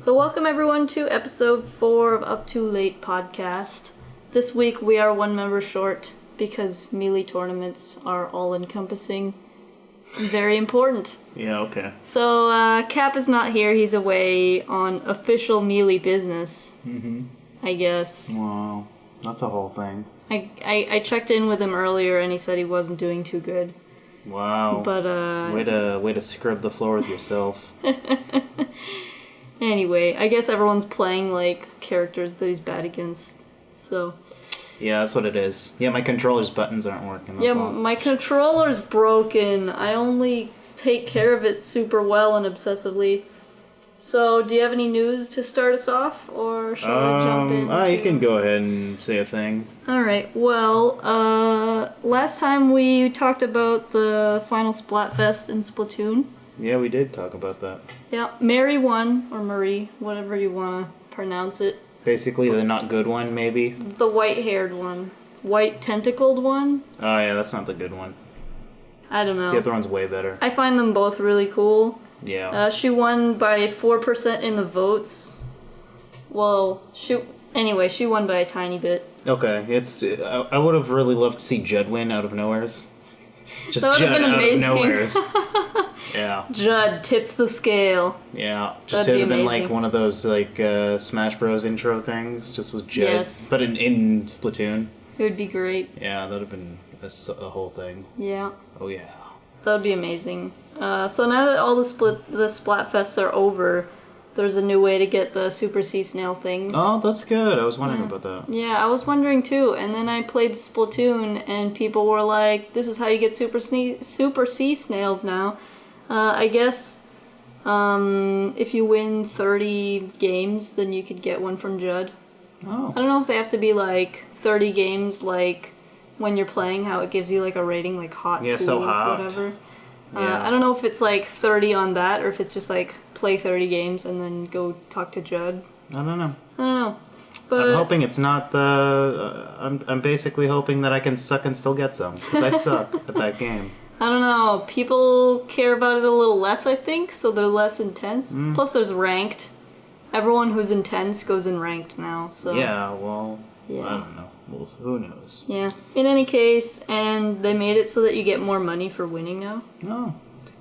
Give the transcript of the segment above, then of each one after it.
So welcome everyone to episode 4 of UpTooLatePodcast. This week we are one member short because Melee tournaments are all-encompassing and very important. Yeah, okay. So Cap is not here, he's away on official Melee business, I guess. Wow, that's a whole thing. I checked in with him earlier and he said he wasn't doing too good. Wow. But way to scrub the floor with yourself. Anyway, I guess everyone's playing like characters that he's bad against, so... Yeah, that's what it is. Yeah, my controller's buttons aren't working, that's all. My controller's broken. I only take care of it super well and obsessively. So, do you have any news to start us off, or shall I jump in? You can go ahead and say a thing. Alright, well, last time we talked about the final Splatfest in Splatoon. Yeah, we did talk about that. Yeah, Mary won, or Marie, whatever you want to pronounce it. Basically the not good one, maybe? The white-haired one. White tentacled one? Oh yeah, that's not the good one. I don't know. The other one's way better. I find them both really cool. Yeah. She won by 4% in the votes. Well, she won by a tiny bit. Okay, I would have really loved to see Judd win out of nowheres. Just That Judd out amazing. of nowheres. Yeah. Judd tips the scale. Yeah. Just That'd should be have been amazing. like one of those like Smash Bros intro things, just with Judd. Yes. But in Splatoon. It would be great. Yeah, that'd have been a whole thing. Yeah. Oh yeah. That would be amazing. So now that all the Splatfests are over, there's a new way to get the Super Sea Snail things. Oh, that's good. I was wondering about that. Yeah, I was wondering too. And then I played Splatoon, and people were like, "This is how you get Super Sea Snails now." I guess if you win 30 games, then you could get one from Judd. Oh. I don't know if they have to be like 30 games, like when you're playing, how it gives you like a rating, like hot, Yeah, cool, so hot. whatever. Yeah. I don't know if it's like 30 on that, or if it's just like play 30 games and then go talk to Judd. I don't know. But I'm hoping it's not the... I'm basically hoping that I can suck and still get some, because I suck at that game. I don't know. People care about it a little less, I think, so they're less intense. Plus, there's ranked. Everyone who's intense goes in ranked now, so... Yeah, well, Yeah. I don't know. Well, who knows? Yeah. In any case, and they made it so that you get more money for winning now. No.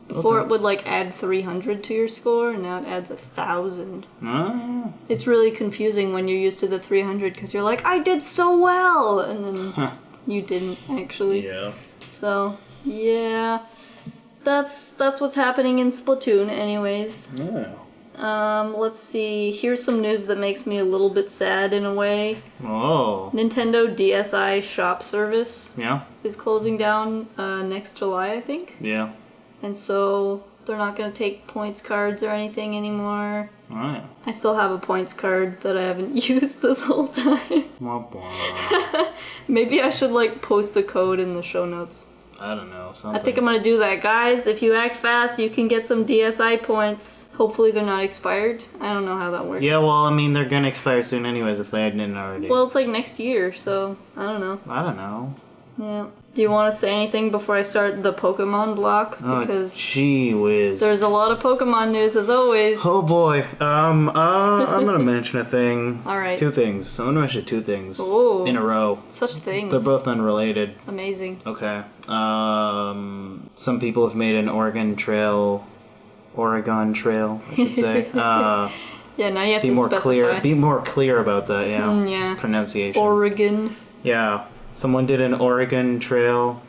Before Okay. it would like add 300 to your score, and now it adds 1,000. Oh. It's really confusing when you're used to the 300, because you're like, I did so well! And then you didn't, actually. Yeah. So, yeah. That's what's happening in Splatoon, anyways. Yeah. Let's see. Here's some news that makes me a little bit sad in a way. Oh. Nintendo DSi shop service Yeah? is closing down next July, I think. Yeah. And so they're not going to take points cards or anything anymore. Oh, yeah. I still have a points card that I haven't used this whole time. Womp womp. Maybe I should like post the code in the show notes. I don't know. Something. I think I'm going to do that. Guys, if you act fast, you can get some DSi points. Hopefully they're not expired. I don't know how that works. Yeah, well, I mean, they're gonna expire soon anyways if they hadn't already. Well, it's like next year, so I don't know. I don't know. Yeah. Do you want to say anything before I start the Pokemon block? Because gee whiz. there's a lot of Pokemon news as always. Oh boy. I'm gonna mention a thing. Alright. Two things. I'm gonna mention two things Ooh. in a row. Such things. They're both unrelated. Amazing. Okay. Some people have made an Oregon Trail, I should say. Yeah, now you have Be to more specify. clear. Be more clear about that. Yeah. Yeah. Pronunciation. Oregon. Yeah. Someone did an Oregon Trail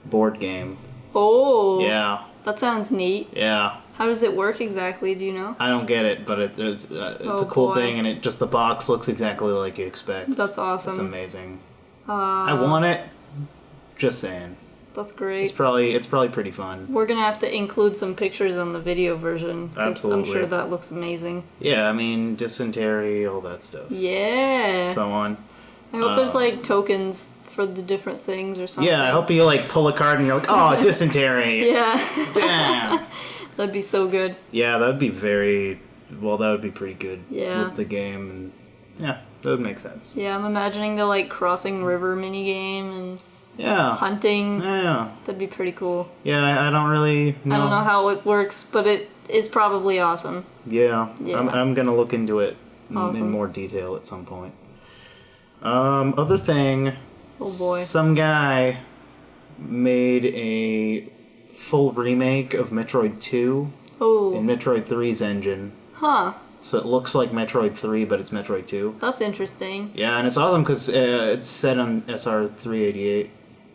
board game. Oh. Yeah. That sounds neat. Yeah. How does it work exactly? Do you know? I don't get it, but it's Oh, a cool boy. thing, and it just the box looks exactly like you expect. That's awesome. It's amazing. I want it. Just saying. That's great. It's probably pretty fun. We're gonna have to include some pictures on the video version. 'Cause Absolutely. I'm sure that looks amazing. Yeah, I mean dysentery, all that stuff. Yeah. So on. I hope there's like tokens for the different things or something. Yeah, I hope you like pull a card and you're like, oh, dysentery. Yeah. Damn. That'd be so good. Yeah, that would be that would be pretty good Yeah. with the game, and yeah, that would make sense. Yeah, I'm imagining the like crossing river minigame and Yeah. hunting. Yeah. That'd be pretty cool. Yeah, I don't really know. I don't know how it works, but is probably awesome. Yeah. Yeah. I'm gonna look into it Awesome. in more detail at some point. Other thing. Oh boy. Some guy made a full remake of Metroid 2 Oh. in Metroid 3's engine. Huh. So it looks like Metroid 3, but it's Metroid 2. That's interesting. Yeah, and it's awesome because it's set on SR 388,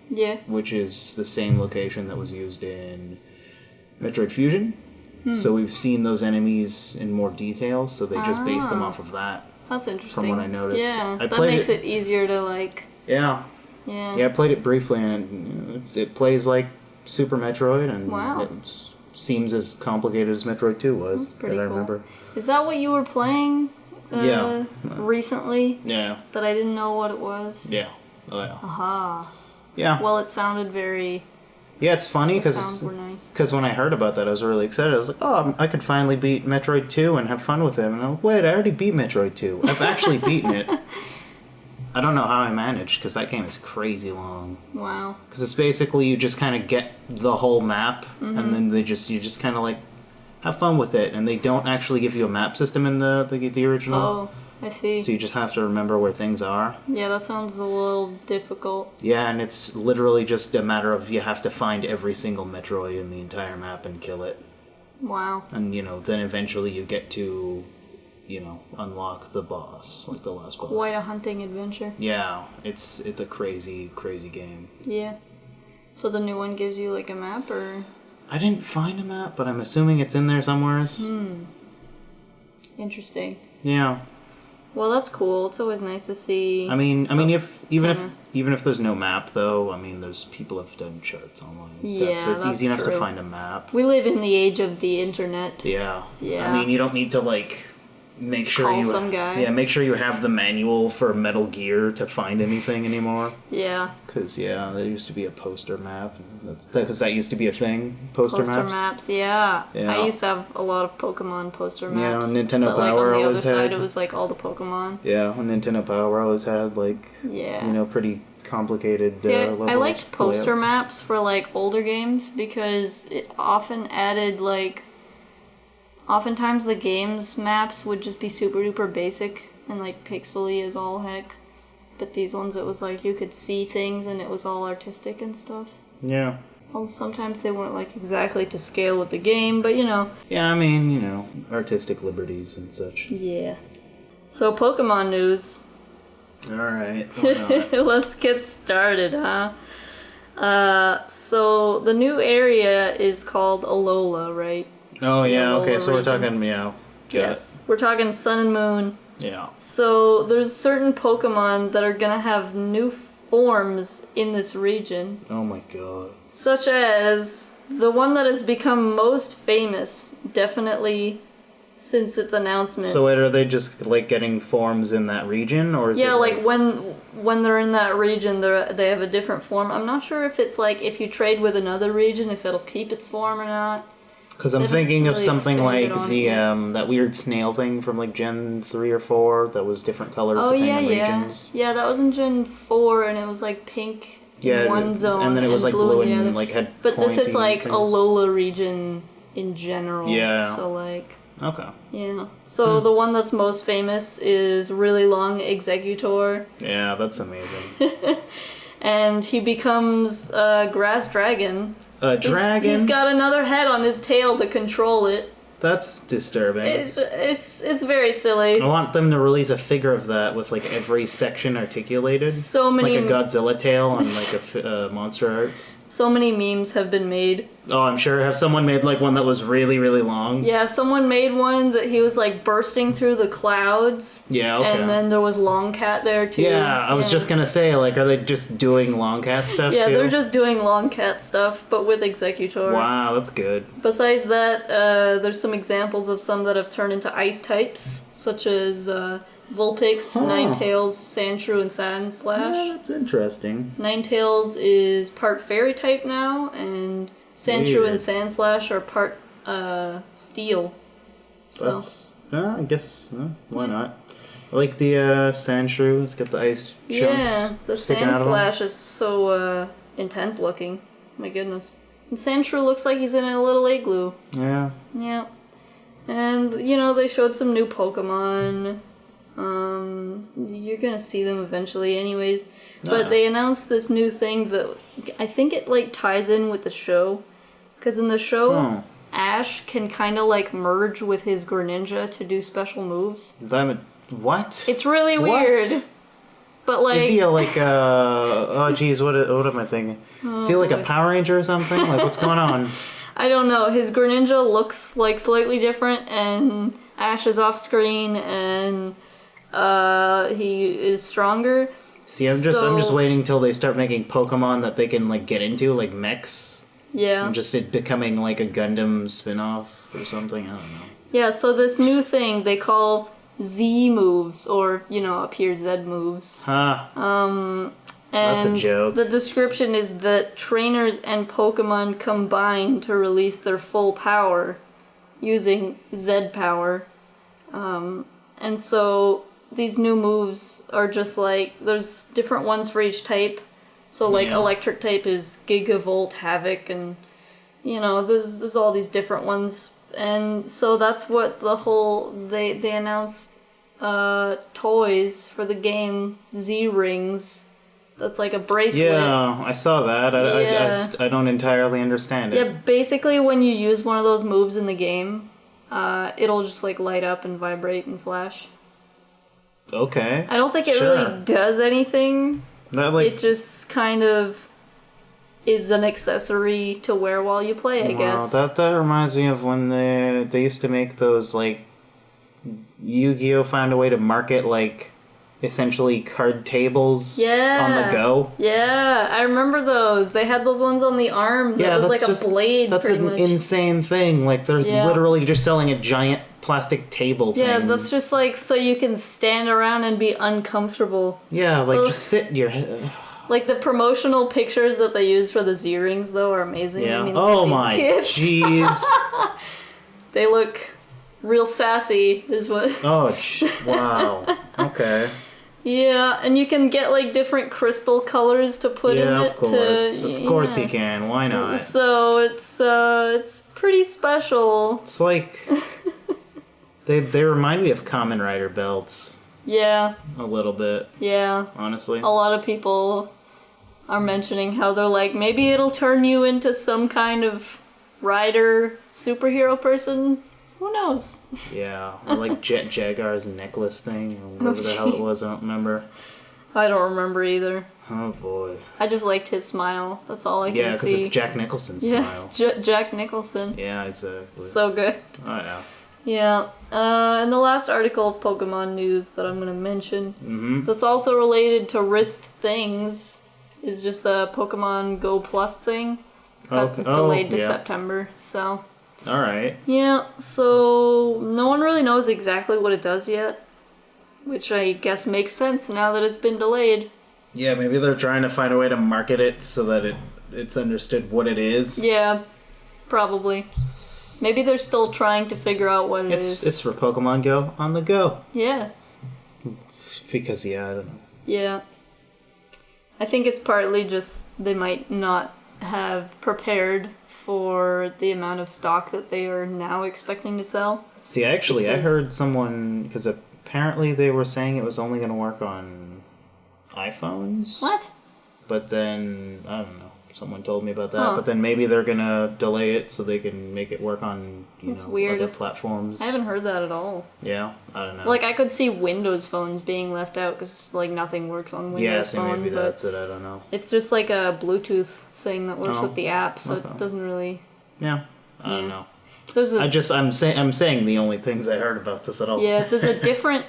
Yeah. which is the same location that was used in Metroid Fusion. So we've seen those enemies in more detail, so they just based them off of that. That's interesting. From what I noticed. Yeah, I that played makes it easier to, like... Yeah. Yeah. Yeah, I played it briefly, and it plays like Super Metroid, and Wow. it seems as complicated as Metroid 2 was, That's pretty that I cool. remember. Is that what you were playing Yeah. recently? Yeah. That I didn't know what it was? Yeah. Oh, yeah. Aha. Yeah. Well, it sounded very... Yeah, it's funny The sounds were nice. because when I heard about that, I was really excited. I was like, oh, I could finally beat Metroid 2 and have fun with it. And I'm like, wait, I already beat Metroid 2. I've actually beaten it. I don't know how I managed, because that game is crazy long. Wow. Because it's basically you just kind of get the whole map, and then you just kind of like have fun with it. And they don't actually give you a map system in the original. Oh, I see. So you just have to remember where things are. Yeah, that sounds a little difficult. Yeah, and it's literally just a matter of you have to find every single Metroid in the entire map and kill it. Wow. And, then eventually you get to, unlock the boss, like the last boss. Quite a hunting adventure. Yeah, it's a crazy, crazy game. Yeah. So the new one gives you, like, a map, or...? I didn't find a map, but I'm assuming it's in there somewhere. Interesting. Yeah. Well, that's cool. It's always nice to see... I mean, even if there's no map, though, there's people have done charts online and stuff, Yeah, so it's that's easy enough to true. find a map. We live in the age of the internet. Yeah. Yeah. You don't need to, make sure Call some guy. Yeah, make sure you have the manual for Metal Gear to find anything anymore. Yeah. Because, there used to be a poster map. Because that used to be a thing, poster maps. Yeah. Yeah. I used to have a lot of Pokemon poster Yeah, maps. on Nintendo but, Power on the always other side, had- it was, all the Pokemon. Yeah, on Nintendo Power always had, Yeah. pretty complicated See, I level liked poster layouts. maps for, older games because it often added, Oftentimes the game's maps would just be super duper basic and, pixely as all heck. But these ones, it was you could see things and it was all artistic and stuff. Yeah. Well, sometimes they weren't, exactly to scale with the game, but, Yeah, artistic liberties and such. Yeah. So, Pokemon news. Alright. Let's get started, huh? So, the new area is called Alola, right? Oh, yeah, Alola okay, so we're region. talking, Yes. We're talking Sun and Moon. Yeah. So, there's certain Pokemon that are gonna have new forms in this region, Oh my god. such as the one that has become most famous, definitely since its announcement. So wait, are they just, getting forms in that region, or is Yeah, it, when they're in that region, they have a different form. I'm not sure if it's if you trade with another region, if it'll keep its form or not. Because I'm They thinking of haven't really something like expanded on that weird snail thing from Gen 3 or 4 that was different colors Oh depending yeah, on yeah, regions. yeah. That was in Gen 4, and it was pink in one zone, and then it was blue blue in the and other. had But this is pointy things. Alola region in general. Yeah. So Okay. yeah. So the one that's most famous is Really Long Executor, Yeah, that's amazing. and he becomes a grass dragon. A dragon? He's got another head on his tail to control it. That's disturbing. It's very silly. I want them to release a figure of that with every section articulated. So many Like a Godzilla tail on a Monster Arts. So many memes have been made. Oh, I'm sure. Have someone made one that was really, really long? Yeah, someone made one that he was bursting through the clouds. Yeah, okay. And then there was Long Cat there too. Yeah, I was just gonna say, are they just doing Long Cat stuff Yeah, too? they're just doing Long Cat stuff, but with Executor. Wow, that's good. Besides that, there's some examples of some that have turned into ice types, such as Vulpix, Ninetales, Sandshrew, and Sandslash. Yeah, that's interesting. Ninetales is part fairy type now, and Sandshrew Weird. and Sandslash are part steel. So That's, I guess, why not? I like the Sandshrew. It's got the ice chunks yeah, the sticking out of them. Sandslash is so intense looking. My goodness. And Sandshrew looks like he's in a little igloo. Yeah. Yeah. And, they showed some new Pokemon. You're gonna see them eventually anyways. But they announced this new thing that I think it, ties in with the show. Because in the show, Ash can kind of, merge with his Greninja to do special moves. What? It's really weird. But, Is he oh geez, what am I thinking? Is he a Power Ranger or something? What's going on? I don't know. His Greninja looks, slightly different, and Ash is off screen, and he is stronger. See, I'm just waiting till they start making Pokemon that they can get into, like mechs. Yeah. And just it becoming a Gundam spin-off or something. I don't know. Yeah. So this new thing they call Z moves, or up here Z moves. Huh. And that's a joke. The description is that trainers and Pokemon combine to release their full power using Z power. And so these new moves are just there's different ones for each type. So electric type is Gigavolt, Havoc, and there's all these different ones. And so that's what the whole they announced toys for the game Z Rings. That's a bracelet. Yeah, I saw that. I don't entirely understand it. Yeah, basically when you use one of those moves in the game, it'll just light up and vibrate and flash. Okay. I don't think it really does anything. It just kind of is an accessory to wear while you play, I guess. That reminds me of when they used to make those Yu-Gi-Oh! Found a way to market essentially card tables on the go. Yeah, I remember those. They had those ones on the arm that was a blade. That's an insane thing. They're literally just selling a giant plastic table thing. Yeah, that's just so you can stand around and be uncomfortable. Yeah, just sit in your head. The promotional pictures that they use for the Z-Rings, though, are amazing. Yeah. I mean, oh my jeez. They look real sassy, is what... Oh, wow. Okay. Yeah, and you can get different crystal colors to put in it. Yeah, of course. Of course you can. Why not? So it's pretty special. It's they remind me of Kamen Rider belts. Yeah. A little bit. Yeah. Honestly. A lot of people are mentioning how they're maybe it'll turn you into some kind of rider superhero person. Who knows? Yeah, or Jet Jaguar's necklace thing, or whatever the hell it was, I don't remember. I don't remember either. Oh boy. I just liked his smile, that's all I can see. Yeah, because it's Jack Nicholson's smile. Jack Nicholson. Yeah, exactly. So good. Oh yeah. Yeah, and the last article of Pokemon news that I'm going to mention, that's also related to wrist things, is just the Pokemon GO Plus thing. Got delayed to September, so... Alright. Yeah, so no one really knows exactly what it does yet, which I guess makes sense now that it's been delayed. Yeah, maybe they're trying to find a way to market it so that it's understood what it is. Yeah, probably. Maybe they're still trying to figure out what it is. It's for Pokemon Go on the go. Yeah. Because, I don't know. Yeah. I think it's partly just they might not have prepared for the amount of stock that they are now expecting to sell. See, I heard someone, because apparently they were saying it was only going to work on iPhones. What? But then, I don't know, someone told me about that. But then maybe they're going to delay it so they can make it work on, weird. other platforms. I haven't heard that at all. Yeah, I don't know. I could see Windows phones being left out because, nothing works on Windows phone. Maybe that's it, I don't know. It's just a Bluetooth thing that works with the app, so it doesn't really... Yeah, I don't know. I'm saying the only things I heard about this at all. Yeah, there's a different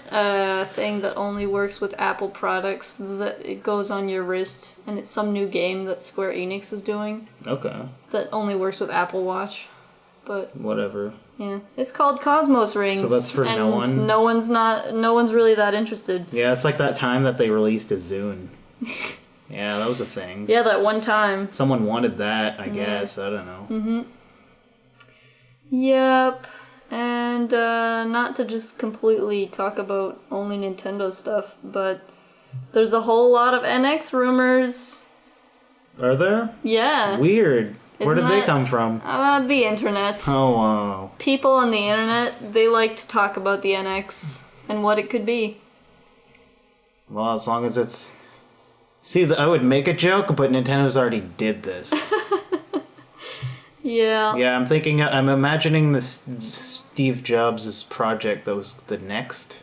thing that only works with Apple products that it goes on your wrist, and it's some new game that Square Enix is doing. Okay. That only works with Apple Watch, but whatever. Yeah, it's called Cosmos Rings. So that's for no one. No one's really that interested. Yeah, it's like that time that they released a Zune. Yeah, that was a thing. Yeah, that one time. Someone wanted that, I guess. I don't know. Mm-hmm. Yep. And not to just completely talk about only Nintendo stuff, but there's a whole lot of NX rumors. Are there? Yeah. Weird. Where did they come from? The internet. Oh, wow. People on the internet, they like to talk about the NX and what it could be. Well, as long as it's... See, I would make a joke, but Nintendo's already did this. Yeah. Yeah, I'm imagining this Steve Jobs' project that was the Next.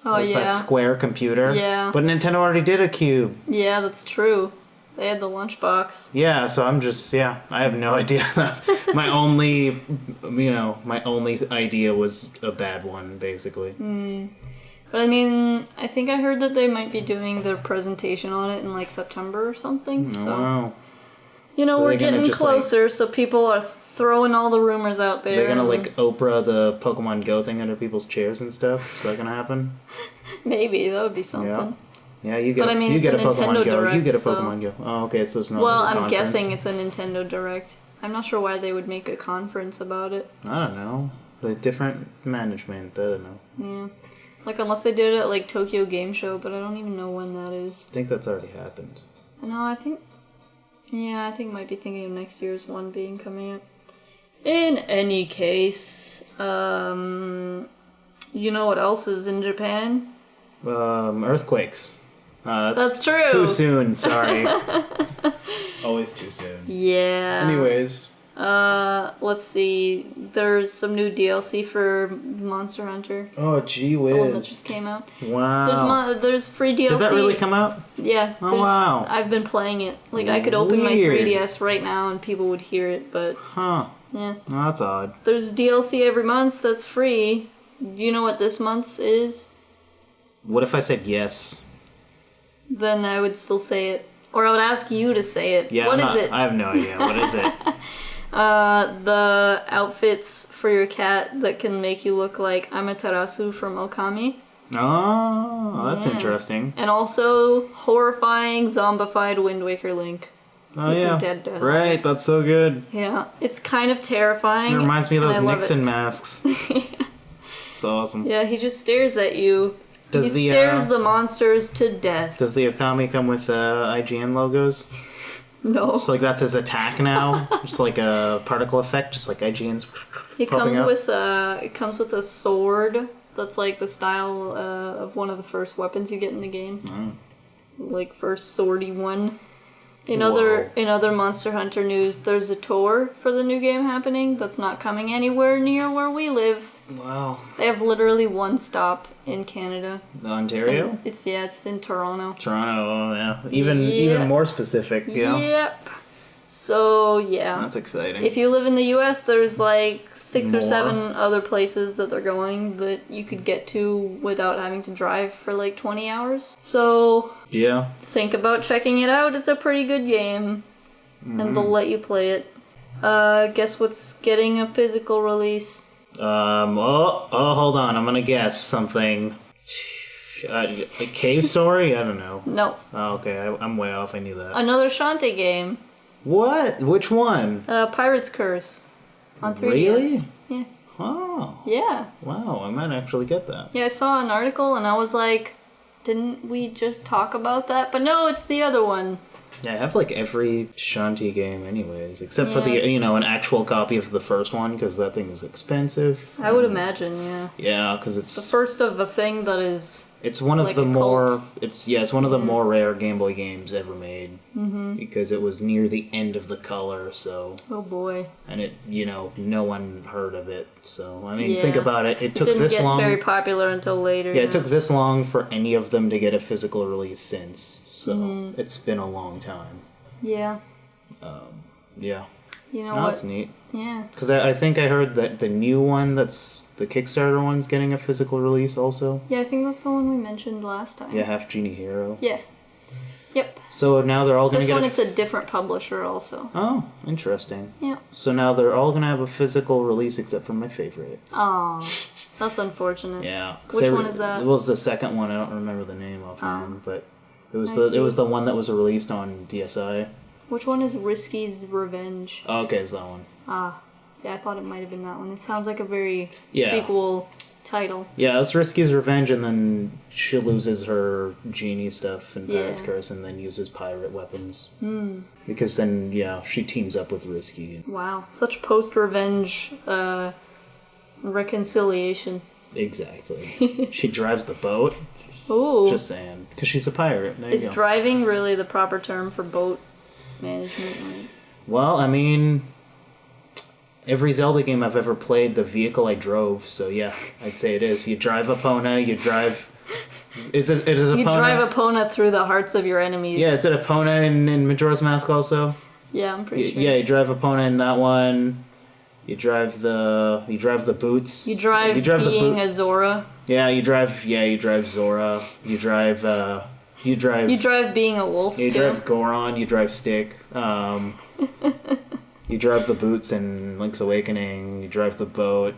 Oh, It was yeah. that square computer. Yeah. But Nintendo already did a cube. Yeah, that's true. They had the lunchbox. Yeah, so I'm just, I have no idea. my only idea was a bad one, basically. But I mean, I think I heard that they might be doing their presentation on it in like September or something. So, Wow. you know, So we're they're gonna getting just, closer, so people are throwing all the rumors out there. They're gonna like Oprah the Pokemon Go thing under people's chairs and stuff. Is that gonna happen? Maybe, that would be something. Yeah, you get. But I mean, you it's get a a Pokemon Nintendo Go. Direct, You get a so- Pokemon Go. Oh, okay. So it's not. Well, a I'm conference. guessing it's a Nintendo Direct. I'm not sure why they would make a conference about it. I don't know. The different management. I don't know. Yeah. Like, unless they did it at, like, Tokyo Game Show, but I don't even know when that is. I think that's already happened. No, I think... Yeah, I think I might be thinking of next year's one being coming up. In any case, you know what else is in Japan? Earthquakes. That's true. Too soon. Sorry. Always too soon. Yeah. Anyways. Let's see. There's some new DLC for Monster Hunter. Oh, gee The one that whiz. just came out. Wow. There's free DLC. Did that really come out? Yeah. Oh, wow. I've been playing it. Like, I could open my Weird. 3DS right now and people would hear it, but Huh. yeah. Oh, that's odd. There's DLC every month that's free. Do you know what this month's is? What if I said yes? Then I would still say it. Or I would ask you to say it. Yeah. What is it? I have no idea. What is it? The outfits for your cat that can make you look like Amaterasu from Okami. Oh, that's Yeah. interesting. And also horrifying zombified Wind Waker Link. Oh, With the yeah. dead Right, eyes. that's so good. Yeah, it's kind of terrifying. It reminds me of and those I love Nixon it. masks. It's awesome. Yeah, he just stares at you. Does he the, stares the monsters to death. Does the Okami come with IGN logos? No. Just like that's his attack now? Just like a particle effect, just like IGN's It popping comes up? with a sword that's like the style of one of the first weapons you get in the game. Like first swordy one. In other Monster Hunter news, there's a tour for the new game happening that's not coming anywhere near where we live. Wow. They have literally one stop in Canada. Ontario? It's in Toronto. Toronto, oh yeah. Even more specific, yeah. Yep. So yeah. That's exciting. If you live in the U.S., there's like 6 or More. 7 other places that they're going that you could get to without having to drive for like 20 hours. So Yeah. think about checking it out. It's a pretty good game, and they'll let you play it. Guess what's getting a physical release? Hold on. I'm gonna guess something. A cave story? I don't know. No, Oh, okay. I'm way off. I knew that. another Shantae game. What? Which one? Pirate's Curse on 3DS. Really? Yeah. Oh. Yeah. Wow. I might actually get that. Yeah, I saw an article and I was like, didn't we just talk about that? But no, it's the other one. Yeah, I have like every Shantae game anyways, except for Yeah. the, an actual copy of the first one, because that thing is expensive. I would imagine, yeah. Yeah, because The it's first of a thing that is... it's one of like the a more cult. it's one of the more rare Game Boy games ever made, because it was near the end of the color, so Oh boy. and it no one heard of it, so I mean think Yeah. about it. It took Didn't this get long. very popular until later. Yeah, it took this long for any of them to get a physical release since, so it's been a long time. Yeah. Yeah, You know no, what? that's neat. Yeah. Because I think I heard that the new one, that's the Kickstarter one's getting a physical release also. Yeah, I think that's the one we mentioned last time. Yeah, Half Genie Hero. Yeah. Yep. So now they're all going to This get one, a... it's a different publisher also. Oh, interesting. Yeah. So now they're all going to have a physical release except for my favorite. Aw. That's unfortunate. Yeah. 'Cause Which they one is that? It was the second one. I don't remember the name offhand, but it was I it was see. the one that was released on DSi. Which one is Risky's Revenge? Oh, okay, it's that one. Ah. Yeah, I thought it might have been that one. It sounds like a very Yeah. sequel title. Yeah, that's Risky's revenge, and then she loses her genie stuff in Pirate's Curse, and then uses pirate weapons. Because then, she teams up with Risky. Wow, such post-revenge reconciliation. Exactly. She drives the boat. Ooh. Just saying. Because she's a pirate. There Is you go. driving really the proper term for boat management? Like? Well, I mean, every Zelda game I've ever played, the vehicle I drove, so yeah, I'd say it is. You drive Epona, you drive... Is it Epona? You drive Epona through the hearts of your enemies. Yeah, is it Epona in Majora's Mask also? Yeah, I'm pretty sure. Yeah, you drive Epona in that one. You drive the boots. You drive being a Zora. Yeah, you drive Zora. You drive being a wolf, You too. drive Goron, you drive Stick. You drive the boots in Link's Awakening. You drive the boat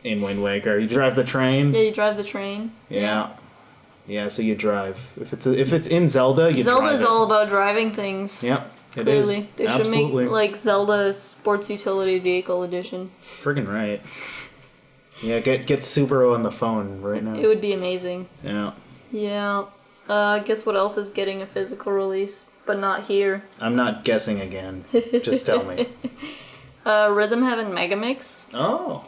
in Wind Waker. You drive the train. Yeah, you drive the train. Yeah. Yeah, so you drive. If it's in Zelda, you drive Zelda's it. all about driving things. Yep, it Clearly. is. They should make, like, Zelda Sports Utility Vehicle Edition. Friggin' right. Yeah, get Subaru on the phone right now. It would be amazing. Yeah. Yeah. Guess what else is getting a physical release, but not here? I'm not guessing again. Just tell me. Rhythm Heaven Megamix. Oh.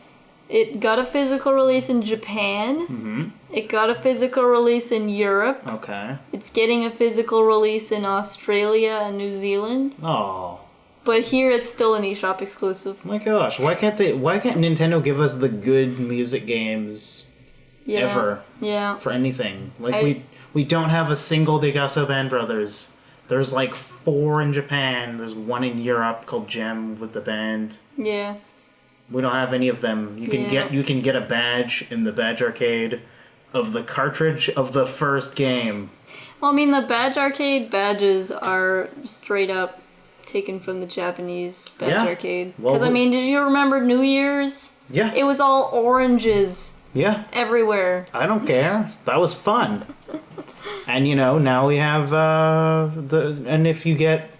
It got a physical release in Japan. Mm-hmm. It got a physical release in Europe. Okay. It's getting a physical release in Australia and New Zealand. Oh. But here it's still an eShop exclusive. My gosh, why can't Nintendo give us the good music games ever? Yeah. For anything. Like we don't have a single Degasso Band Brothers. There's like 4 in Japan. There's 1 in Europe called Gem with the band. Yeah. We don't have any of them. You can get a badge in the badge arcade of the cartridge of the first game. Well, I mean, the badge arcade badges are straight up taken from the Japanese badge arcade. Because, I mean, did you remember New Year's? Yeah. It was all oranges. Yeah. Everywhere. I don't care. That was fun. And, now we have and if you get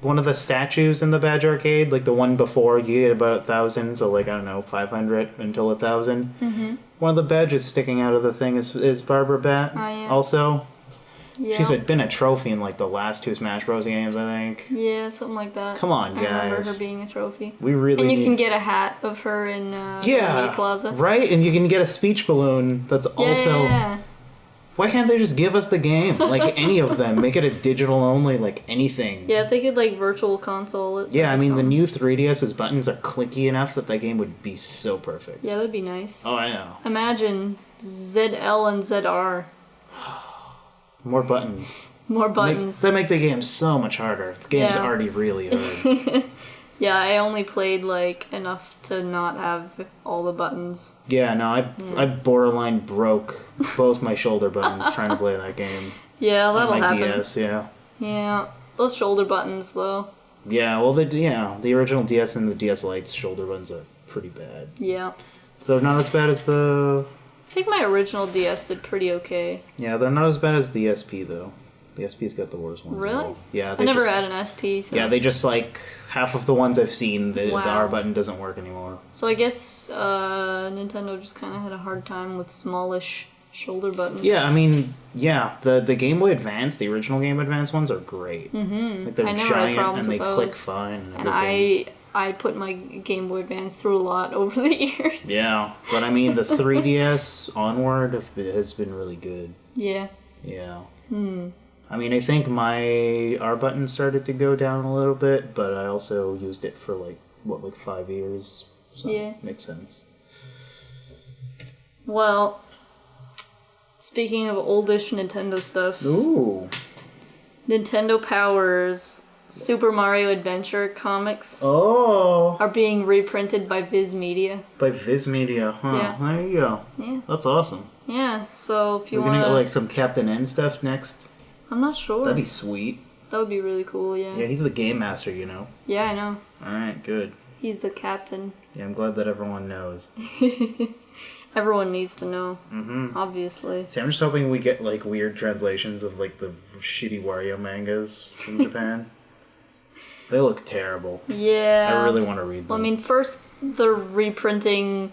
one of the statues in the badge arcade, like the one before, you get about 1,000, so like, I don't know, 500 until 1,000. Mm-hmm. One of the badges sticking out of the thing is Barbara Bat. Oh, yeah. Also. Yeah. She's been a trophy in like the last 2 Smash Bros. Games, I think. Yeah, something like that. Come on, guys. I remember her being a trophy. We really And you can get a hat of her in the Plaza. Right? And you can get a speech balloon that's also... Yeah. Why can't they just give us the game? Like, any of them. Make it a digital only, like, anything. Yeah, if they could, like, virtual console it. Yeah, I mean, the new 3DS's buttons are clicky enough that game would be so perfect. Yeah, that'd be nice. Oh, I know. Imagine ZL and ZR. More buttons. More buttons. They make the game so much harder. The game's already really hard. Yeah, I only played, like, enough to not have all the buttons. Yeah, no, I borderline broke both my shoulder buttons trying to play that game. Yeah, that'll on my happen. DS, yeah. Yeah, those shoulder buttons, though. Yeah, well, the original DS and the DS Lite's shoulder buttons are pretty bad. Yeah. So they're not as bad as the... I think my original DS did pretty okay. Yeah, they're not as bad as the SP, though. The SP's got the worst ones. Really? Though. Yeah, I never had an SP, so... Yeah, they just, like, half of the ones I've seen, the R button doesn't work anymore. So I guess Nintendo just kind of had a hard time with smallish shoulder buttons. Yeah, I mean, yeah, the Game Boy Advance, the original Game Boy Advance ones are great. Mm-hmm. Like, they're giant and they click fine. And I put my Game Boy Advance through a lot over the years. Yeah, but I mean, the 3DS onward has been really good. Yeah. Yeah. I mean, I think my R button started to go down a little bit, but I also used it for, like 5 years. So, yeah. Makes sense. Well, speaking of oldish Nintendo stuff. Ooh. Nintendo Power's Super Mario Adventure comics are being reprinted by Viz Media. By Viz Media, huh? Yeah. There you go. Yeah. That's awesome. Yeah, so if you want We're gonna get, like, some Captain N stuff next? I'm not sure. That'd be sweet. That would be really cool, yeah. Yeah, he's the game master, Yeah, I know. Alright, good. He's the captain. Yeah, I'm glad that everyone knows. Everyone needs to know, mm-hmm. obviously. See, I'm just hoping we get, like, weird translations of, like, the shitty Wario mangas from Japan. They look terrible. Yeah. I really want to read them. Well, I mean, first they're reprinting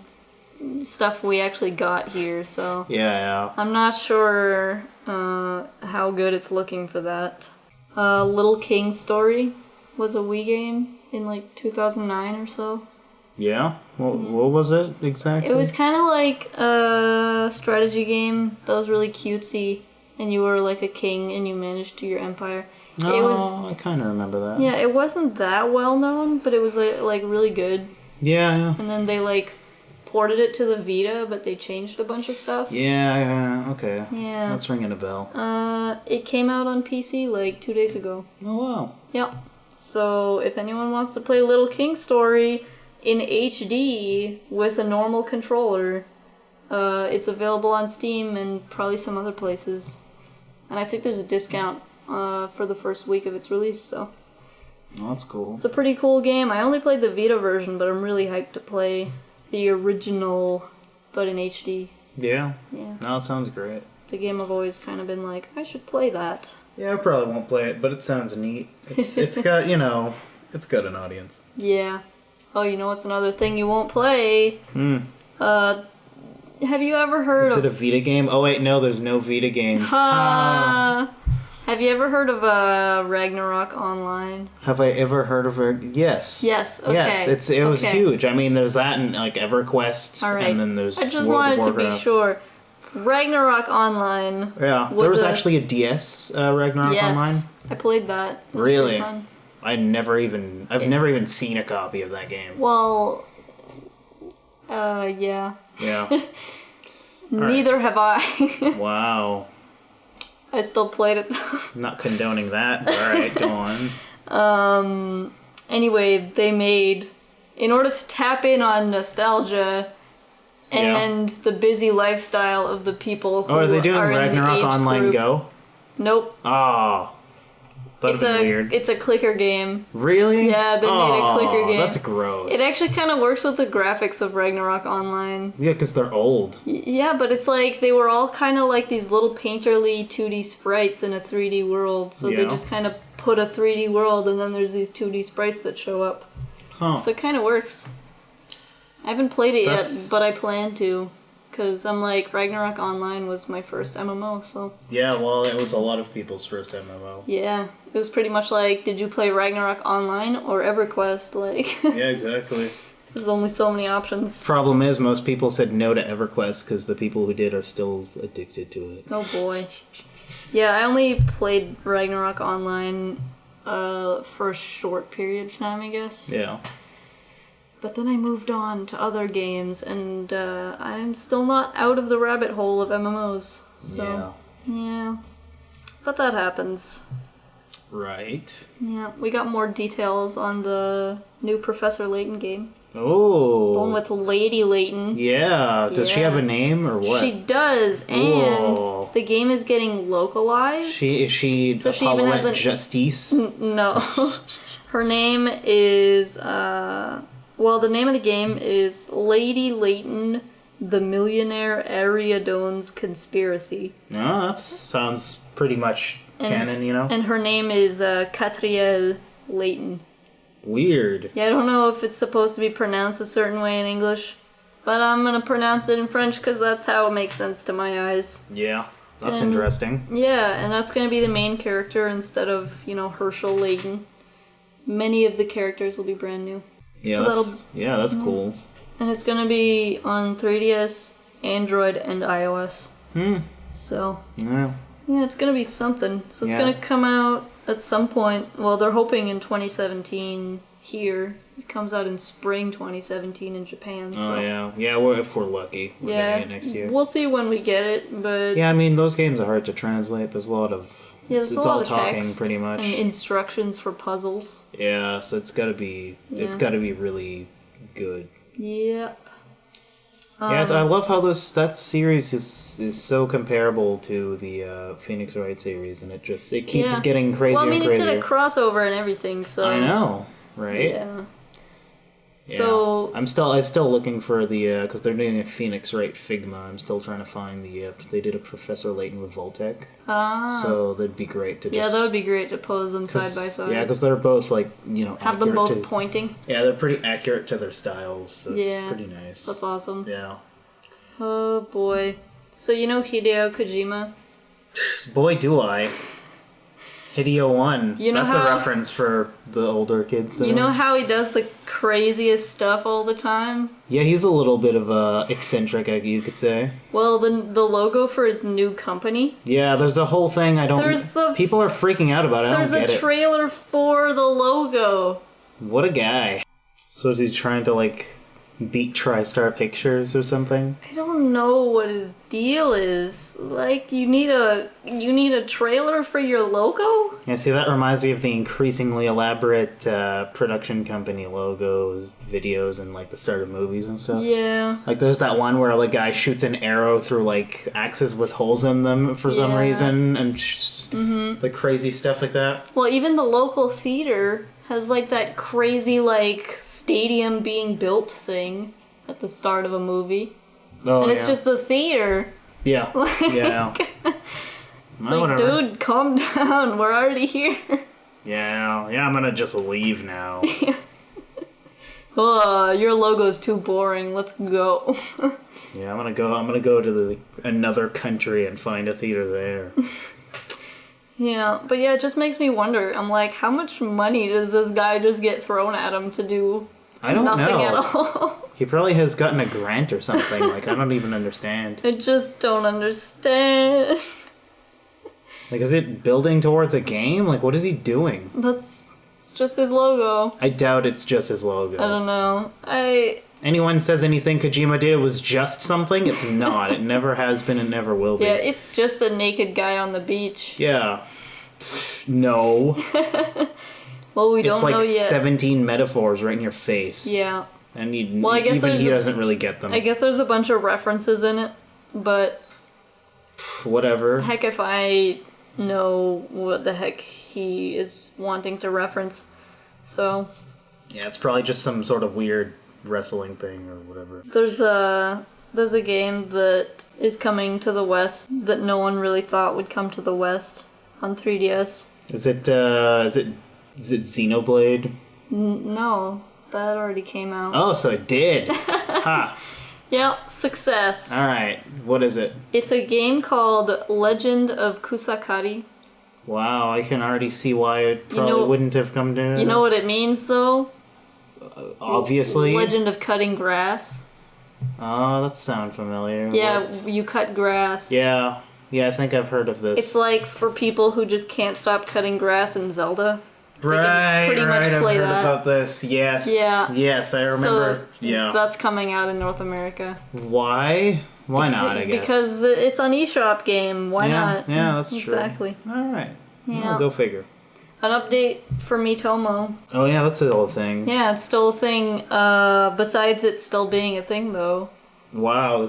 stuff we actually got here, so Yeah. I'm not sure how good it's looking for that. Little King Story was a Wii game in like 2009 or so. Yeah? What was it exactly? It was kind of like a strategy game that was really cutesy, and you were like a king and you managed your empire. I kind of remember that. Yeah, it wasn't that well known, but it was like really good. Yeah. And then they like ported it to the Vita, but they changed a bunch of stuff. Yeah, okay. Yeah. That's ringing a bell. It came out on PC like 2 days ago. Oh, wow. Yep. So if anyone wants to play Little King Story in HD with a normal controller, it's available on Steam and probably some other places. And I think there's a discount for the first week of its release, so... Oh, that's cool. It's a pretty cool game. I only played the Vita version, but I'm really hyped to play the original, but in HD. Yeah? Yeah. No, it sounds great. It's a game I've always kind of been like, I should play that. Yeah, I probably won't play it, but it sounds neat. It's got, it's got an audience. Yeah. Oh, you know what's another thing you won't play? Have you ever heard Is of... it a Vita game? Oh, wait, no, there's no Vita games. Have you ever heard of Ragnarok Online? Have I ever heard of it? Yes. Yes, okay. Yes, it was huge. I mean, there's that and, like, EverQuest, All right. and then there's I just World wanted of to Warcraft. be sure. Ragnarok Online. Yeah, there was actually a DS Ragnarok Online. I played that. It was Really? pretty fun. I've never even seen a copy of that game. Well, yeah. Yeah. Neither have I. Wow. I still played it though. I'm not condoning that, but alright, go on. Anyway, they made, in order to tap in on nostalgia and the busy lifestyle of the people who are they doing are in the Ragnarok age Online group. Go? Nope. Oh. That'd be weird. It's a clicker game. Really? Yeah, they made a clicker game. That's gross. It actually kind of works with the graphics of Ragnarok Online. Yeah, because they're old. Yeah, but it's like they were all kind of like these little painterly 2D sprites in a 3D world. So they just kind of put a 3D world and then there's these 2D sprites that show up. Huh. So it kind of works. I haven't played it yet, but I plan to. Because I'm like, Ragnarok Online was my first MMO, so... Yeah, well, it was a lot of people's first MMO. Yeah, it was pretty much like, did you play Ragnarok Online or EverQuest? Like... Yeah, exactly. There's only so many options. Problem is, most people said no to EverQuest because the people who did are still addicted to it. Oh boy. Yeah, I only played Ragnarok Online for a short period of time, I guess. Yeah. But then I moved on to other games, and I'm still not out of the rabbit hole of MMOs. So, yeah. But that happens. Right. Yeah, we got more details on the new Professor Layton game. Oh. The one with Lady Layton. Yeah. Does she have a name or what? She does, and the game is getting localized. Is she so she even has Paulette Justice? No. Her name is... Well, the name of the game is Lady Layton, the Millionaire Ariadone's Conspiracy. Oh, that sounds pretty much canon, And her name is Catrielle Layton. Weird. Yeah, I don't know if it's supposed to be pronounced a certain way in English, but I'm going to pronounce it in French because that's how it makes sense to my eyes. Yeah, that's interesting. Yeah, and that's going to be the main character instead of, Herschel Layton. Many of the characters will be brand new. Yeah, so that's cool. And it's going to be on 3DS, Android, and iOS. So, yeah, it's going to be something. So it's going to come out at some point. Well, they're hoping in 2017 here. It comes out in spring 2017 in Japan. So. Oh, yeah. Yeah, if we're lucky. We're getting it next year. We'll see when we get it, but... Yeah, I mean, those games are hard to translate. There's a lot of... Yeah, it's all talking, pretty much. And instructions for puzzles. Yeah, so it's gotta be... It's gotta be really good. Yep. Yes, I love how that series is so comparable to the Phoenix Wright series, and it keeps getting crazier and crazier. Well, I mean, it did a crossover and everything, so... I know, right? Yeah. Yeah. So I'm still looking for the because they're doing a Phoenix Wright Figma. I'm still trying to find the they did a Professor Layton Revoltech. So that'd be great to that would be great to pose them side by side. Yeah, because they're both have them both pointing. Yeah, they're pretty accurate to their styles. So it's pretty nice. That's awesome. Yeah. Oh boy. So you know Hideo Kojima? Boy, do I. Hideo 1. You know That's how- a reference for the older kids. Though. You know how he does the craziest stuff all the time? Yeah, he's a little bit of a eccentric, you could say. Well, the logo for his new company. Yeah, there's a whole thing I don't... People are freaking out about it. I don't get There's a trailer for the logo. What a guy. So is he trying to, like, beat TriStar Pictures or something? I don't know what his deal is. Like, you need a trailer for your logo? Yeah, see, that reminds me of the increasingly elaborate production company logos, videos, and, like, the start of movies and stuff. Yeah. Like, there's that one where, like, a guy shoots an arrow through, like, axes with holes in them for some reason, and the crazy stuff like that. Well, even the local theater has, like, that crazy, like, stadium being built thing at the start of a movie. Oh, And it's just the theater. Yeah. Yeah. It's like, dude, calm down. We're already here. Yeah, I'm gonna just leave now. Your logo's too boring. Let's go. Yeah, I'm gonna go to another country and find a theater there. Yeah, but yeah, it just makes me wonder. I'm like, how much money does this guy just get thrown at him to do I don't nothing know. at all? He probably has gotten a grant or something. Like, I don't even understand. I just don't understand. Like, is it building towards a game? Like, what is he doing? It's just his logo. I doubt it's just his logo. I don't know. Anyone says anything Kojima did was just something, it's not. It never has been and never will be. Yeah, it's just a naked guy on the beach. Yeah. No. Well, we It's don't know like yet. 17 metaphors right in your face. Yeah. And Well, I guess even there's he doesn't really get them. I guess there's a bunch of references in it, but Whatever. heck if I know what the heck he is wanting to reference. So, Yeah, it's probably just some sort of weird wrestling thing or whatever. there's a game that is coming to the West that no one really thought would come to the West on 3DS. Is it Xenoblade? No, that already came out. Oh, so it did. Ha. Yeah, success. Alright, what is it? It's a game called Legend of Kusakari. Wow, I can already see why it probably know- wouldn't have come to... You know what it means, though? Obviously. Legend of Cutting Grass. Oh, that sounds familiar. Yeah, What? you cut grass. Yeah, I think I've heard of this. It's like for people who just can't stop cutting grass in Zelda. Right, pretty much I've play heard that. about this. Yes. Yeah. Yes, I remember. So that's coming out in North America. Why? Why not, I guess? Because it's an eShop game. Why not? Yeah, that's true. Exactly. Alright. Yeah. Well, go figure. An update for Miitomo. Oh, yeah, that's still a thing. Yeah, it's still a thing. Besides it still being a thing, though. Wow,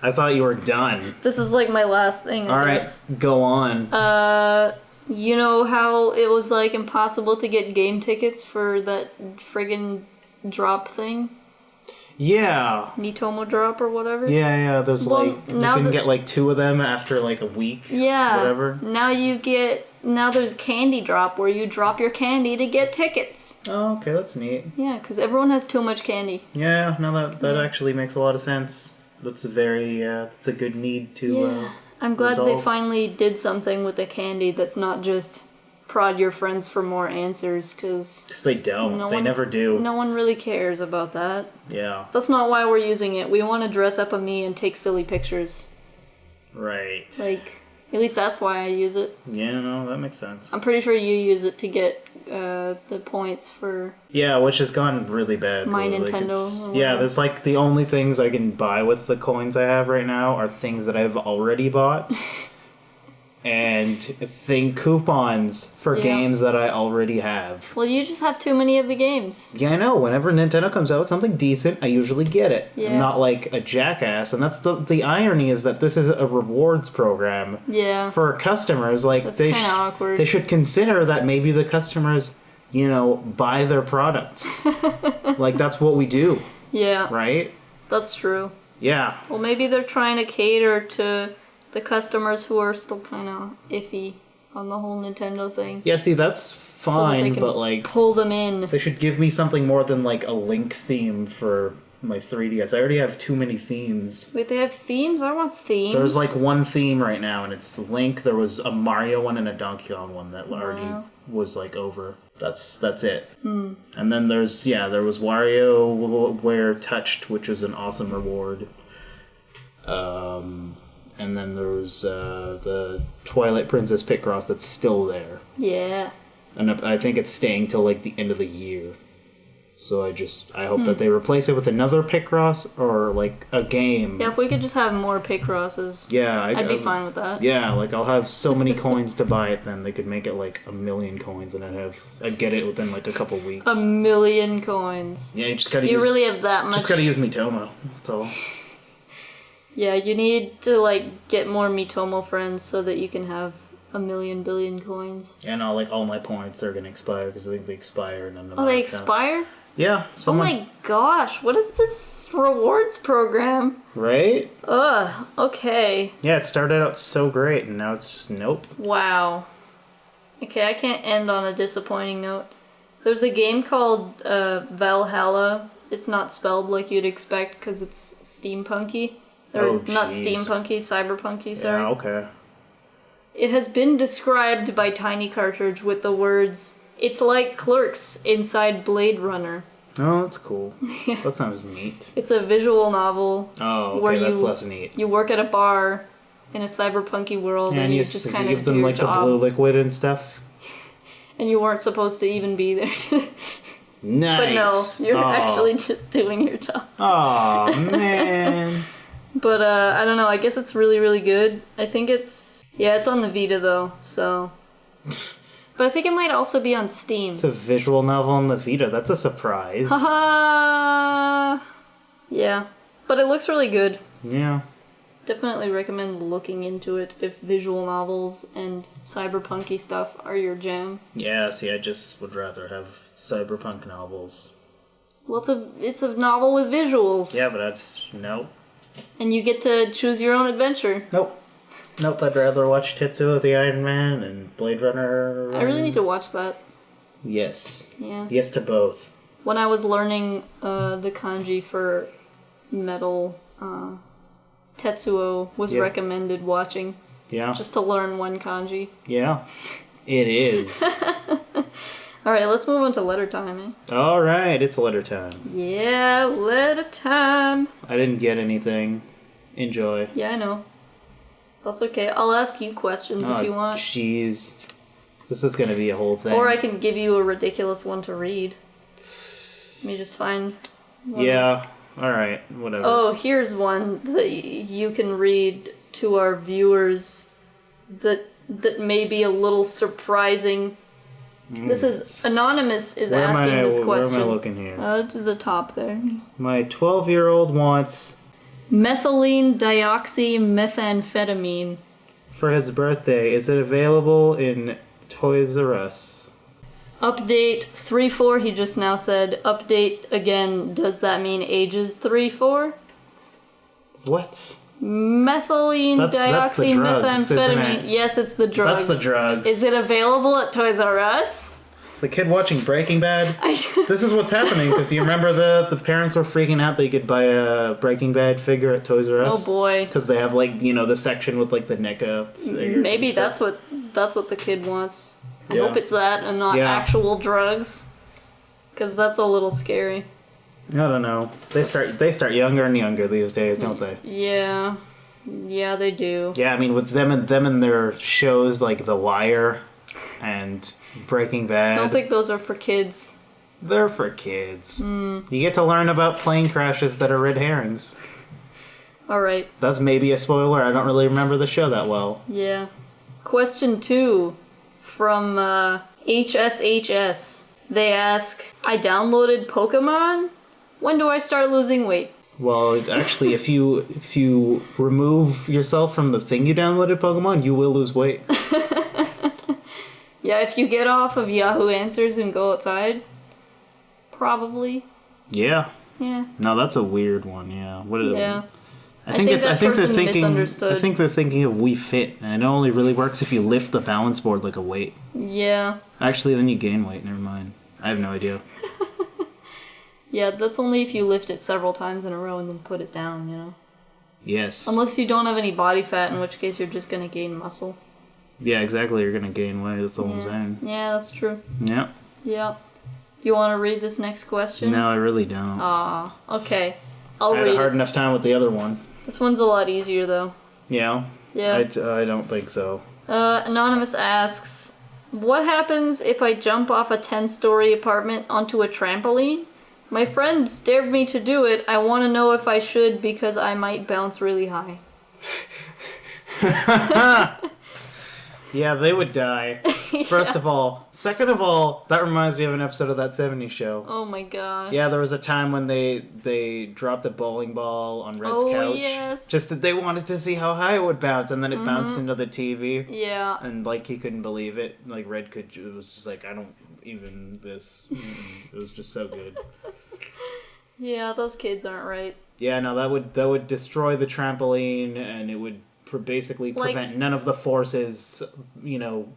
I thought you were done. This is like my last thing, I Alright, guess. go on. You know how it was like impossible to get game tickets for that friggin' drop thing? Yeah. Miitomo drop or whatever? Yeah, there's Well, like, you now can that- get like 2 of them after like a week. Yeah. Whatever. Now there's candy drop where you drop your candy to get tickets. Oh, okay, that's neat. Yeah, because everyone has too much candy. Yeah, no, that actually makes a lot of sense. That's that's a good need to, I'm glad they resolve. finally did something with the candy that's not just prod your friends for more answers, because Because they don't. They never do. no one really cares about that. Yeah. That's not why we're using it. We want to dress up a me and take silly pictures. Right. Like, at least that's why I use it. Yeah, no, that makes sense. I'm pretty sure you use it to get the points for... Yeah, which has gone really bad. My lately, Nintendo 'cause- or Yeah, whatever. there's like the only things I can buy with the coins I have right now are things that I've already bought. And coupons for Yeah. games that I already have. Well, you just have too many of the games. Yeah, I know. Whenever Nintendo comes out with something decent, I usually get it. Yeah. I'm not like a jackass. And that's the irony is that this is a rewards program Yeah. for customers. Like That's they kinda awkward. they should consider that maybe the customers, buy their products. Like that's what we do, Yeah, right? that's true. Yeah. Well, maybe they're trying to cater to the customers who are still kind of iffy on the whole Nintendo thing. Yeah, see, that's So that fine, they can but like pull them in. they should give me something more than like a Link theme for my 3DS. I already have too many themes. Wait, they have themes? I want themes. There's like one theme right now, and it's Link. There was a Mario one and a Donkey Kong one that already was like over. That's it. And then there was WarioWare Touched, which was an awesome reward. And then there was the Twilight Princess Picross that's still there. Yeah. And I think it's staying till like the end of the year. So I hope that they replace it with another Picross or like a game. Yeah, if we could just have more Picrosses. Yeah, I'd be fine with that. Yeah, like I'll have so many coins to buy it. Then they could make it like 1 million coins, and I'd get it within like a couple weeks. 1 million coins. Yeah, you just gotta. You really have that much. Just gotta use Miitomo. That's all. Yeah, you need to like get more Miitomo friends so that you can have 1 million billion coins. And all my points are gonna expire because I think they expire. And they expire? Yeah. Oh my gosh, what is this rewards program? Right? Ugh, okay. Yeah, it started out so great, and now it's just nope. Wow. Okay, I can't end on a disappointing note. There's a game called Valhalla. It's not spelled like you'd expect because it's steampunky. Or not steampunky, cyberpunky, sorry. Yeah, okay. It has been described by Tiny Cartridge with the words, "It's like Clerks inside Blade Runner." Oh, that's cool. That sounds neat. It's a visual novel. Oh, okay, that's less neat. You work at a bar in a cyberpunky world, and you just kind of give them like the blue liquid and stuff. And you weren't supposed to even be there. Nice. But no, you're actually just doing your job. Oh man. But I don't know. I guess it's really, really good. I think it's on the Vita though. So. But I think it might also be on Steam. It's a visual novel on the Vita. That's a surprise. Haha! Yeah. But it looks really good. Yeah. Definitely recommend looking into it if visual novels and cyberpunky stuff are your jam. Yeah, see, I just would rather have cyberpunk novels. Well, it's a novel with visuals. Yeah, but nope. And you get to choose your own adventure. Nope, I'd rather watch Tetsuo the Iron Man and Blade Runner. I really need to watch that. Yes. Yeah. Yes to both. When I was learning the kanji for metal, Tetsuo was recommended watching. Yeah. Just to learn one kanji. Yeah. It is. Alright, let's move on to letter time, eh? Alright, it's letter time. Yeah, letter time. I didn't get anything. Enjoy. Yeah, I know. That's okay. I'll ask you questions if you want. Jeez. This is gonna be a whole thing. Or I can give you a ridiculous one to read. Let me just find one. Yeah. Alright, whatever. Oh, here's one that you can read to our viewers that may be a little surprising. This is Anonymous is asking this question. Where am I looking here? To the top there. My 12-year-old wants methylene dioxymethamphetamine for his birthday. Is it available in Toys R Us? Update 3-4. He just now said update again. Does that mean ages 3-4? What? Methylene dioxymethamphetamine. Yes, it's the drugs. That's the drugs. Is it available at Toys R Us? It's the kid watching Breaking Bad. This is what's happening because you remember the parents were freaking out they could buy a Breaking Bad figure at Toys R Us. Oh boy! Because they have the section with the NECA figures. Maybe that's what the kid wants. I Yeah. hope it's that and not actual drugs. Because that's a little scary. I don't know. They start younger and younger these days, don't they? Yeah. Yeah, they do. Yeah, I mean with them and their shows like The Wire and Breaking Bad. I don't think those are for kids. They're for kids. You get to learn about plane crashes that are red herrings. Alright. That's maybe a spoiler. I don't really remember the show that well. Yeah. Question 2 from HSHS. They ask, I downloaded Pokémon? When do I start losing weight? Well, actually, if you remove yourself from the thing you downloaded Pokemon, you will lose weight. Yeah, if you get off of Yahoo Answers and go outside, probably. Yeah. Yeah. No, that's a weird one. Yeah. Yeah. I think they're thinking. Misunderstood. I think they're thinking of Wii Fit, and it only really works if you lift the balance board like a weight. Yeah. Actually, then you gain weight. Never mind. I have no idea. Yeah, that's only if you lift it several times in a row and then put it down, you know? Yes. Unless you don't have any body fat, in which case you're just gonna gain muscle. Yeah, exactly. You're gonna gain weight. That's all I'm saying. Yeah, that's true. Yeah. Yeah. Do you want to read this next question? No, I really don't. Okay. I'll I read had a hard it. enough time with the other one. This one's a lot easier, though. Yeah? Yeah. I don't think so. Anonymous asks, what happens if I jump off a 10-story apartment onto a trampoline? My friends dared me to do it. I want to know if I should because I might bounce really high. Yeah, they would die. First of all. Second of all, that reminds me of an episode of That 70s Show. Oh my god. Yeah, there was a time when they dropped a bowling ball on Red's couch. Yes. They wanted to see how high it would bounce, and then it bounced into the TV. Yeah. And, like, he couldn't believe it. Like, Red it was just like, I don't even this. It was just so good. Yeah, those kids aren't right. Yeah, no, that would destroy the trampoline, and it would basically prevent none of the forces, you know,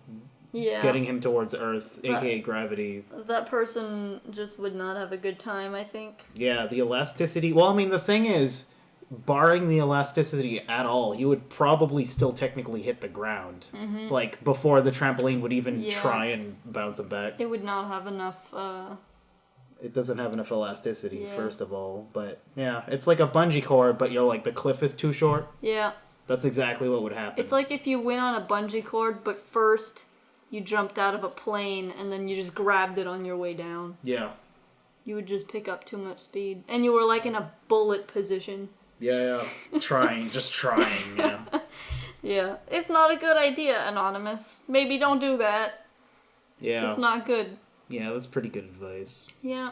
getting him towards Earth, aka gravity. That person just would not have a good time, I think. Yeah, the elasticity. Well, I mean, the thing is, barring the elasticity at all, you would probably still technically hit the ground. Mm-hmm. Like, before the trampoline would even try and bounce him back. It would not have enough, It doesn't have enough elasticity, first of all. But, yeah, it's like a bungee cord, but you're like, the cliff is too short. Yeah. That's exactly what would happen. It's like if you went on a bungee cord, but first you jumped out of a plane and then you just grabbed it on your way down. Yeah. You would just pick up too much speed. And you were like in a bullet position. Yeah. Just trying, yeah. Yeah. It's not a good idea, Anonymous. Maybe don't do that. Yeah. It's not good. Yeah, that's pretty good advice. Yeah.